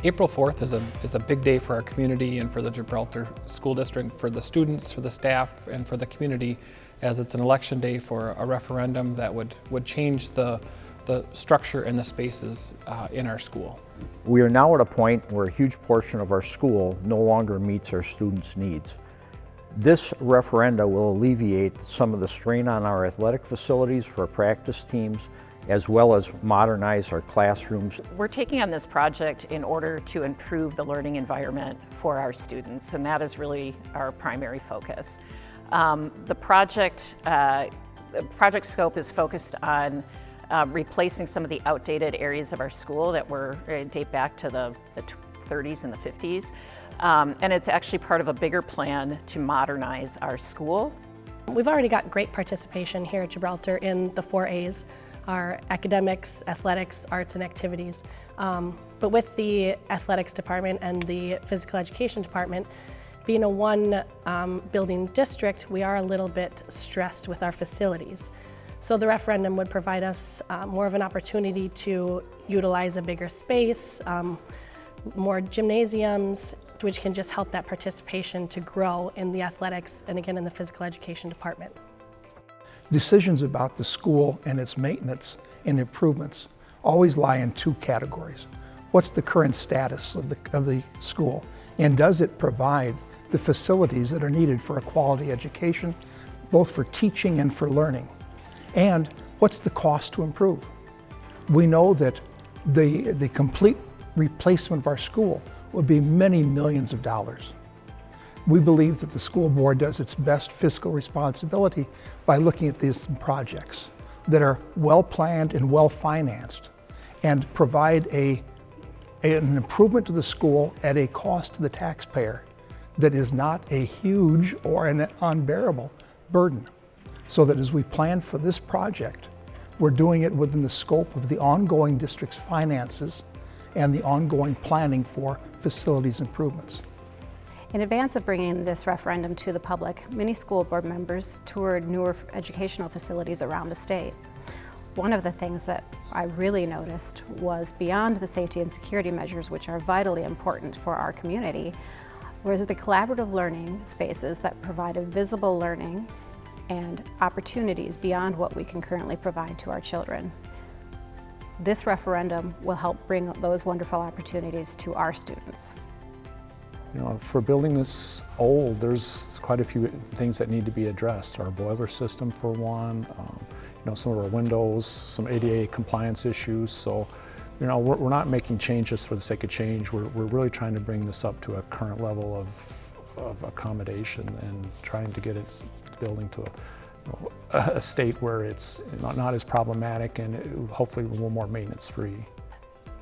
April 4th is a big day for our community and for the Gibraltar School District, for the students, for the staff, and for the community, as it's an election day for a referendum that would change the structure and the spaces in our school. We are now at a point where a huge portion of our school no longer meets our students' needs. This referenda will alleviate some of the strain on our athletic facilities for practice teams, as well as modernize our classrooms. We're taking on this project in order to improve the learning environment for our students, and that is really our primary focus. The project scope is focused on replacing some of the outdated areas of our school that date back to the 30s and the 50s. And it's actually part of a bigger plan to modernize our school. We've already got great participation here at Gibraltar in the 4 A's, our academics, athletics, arts, and activities. But with the athletics department and the physical education department, being a one building district, we are a little bit stressed with our facilities. So the referendum would provide us more of an opportunity to utilize a bigger space, more gymnasiums, which can just help that participation to grow in the athletics and again in the physical education department. Decisions about the school and its maintenance and improvements always lie in 2 categories. What's the current status of the school? And does it provide the facilities that are needed for a quality education, both for teaching and for learning? And what's the cost to improve? We know that the complete replacement of our school would be many millions of dollars. We believe that the school board does its best fiscal responsibility by looking at these projects that are well planned and well financed and provide an improvement to the school at a cost to the taxpayer that is not a huge or an unbearable burden. So that as we plan for this project, we're doing it within the scope of the ongoing district's finances and the ongoing planning for facilities improvements. In advance of bringing this referendum to the public, many school board members toured newer educational facilities around the state. One of the things that I really noticed was, beyond the safety and security measures, which are vitally important for our community, was the collaborative learning spaces that provided visible learning and opportunities beyond what we can currently provide to our children. This referendum will help bring those wonderful opportunities to our students. You know, for a building this old, there's quite a few things that need to be addressed. Our boiler system, for one, you know, some of our windows, some ADA compliance issues. So, you know, we're not making changes for the sake of change. We're really trying to bring this up to a current level of accommodation and trying to get its building to a state where it's not as problematic and hopefully a little more maintenance free.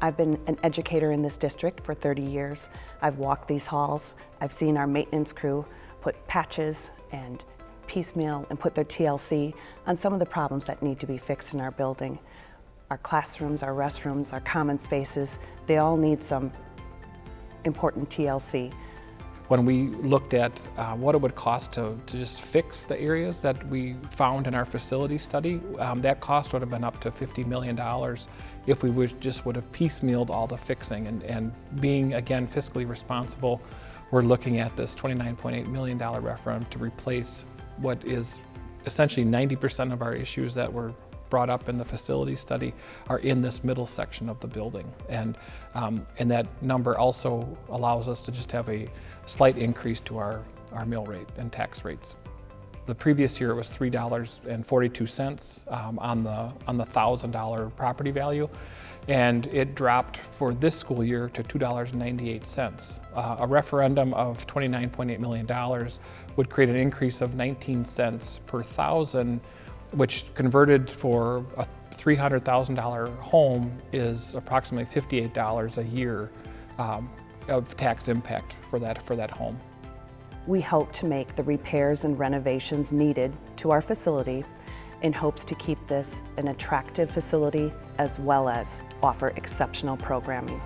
I've been an educator in this district for 30 years. I've walked these halls. I've seen our maintenance crew put patches and piecemeal and put their TLC on some of the problems that need to be fixed in our building. Our classrooms, our restrooms, our common spaces, they all need some important TLC. When we looked at what it would cost to just fix the areas that we found in our facility study, that cost would have been up to $50 million if we would have piecemealed all the fixing. And being, again, fiscally responsible, we're looking at this $29.8 million referendum to replace what is essentially 90% of our issues that were brought up in the facility study are in this middle section of the building. And that number also allows us to just have a slight increase to our mill rate and tax rates. The previous year it was $3.42 on the $1,000 property value, and it dropped for this school year to $2.98. A referendum of $29.8 million would create an increase of 19 cents per thousand, which converted for a $300,000 home is approximately $58 a year of tax impact for that home. We hope to make the repairs and renovations needed to our facility in hopes to keep this an attractive facility as well as offer exceptional programming.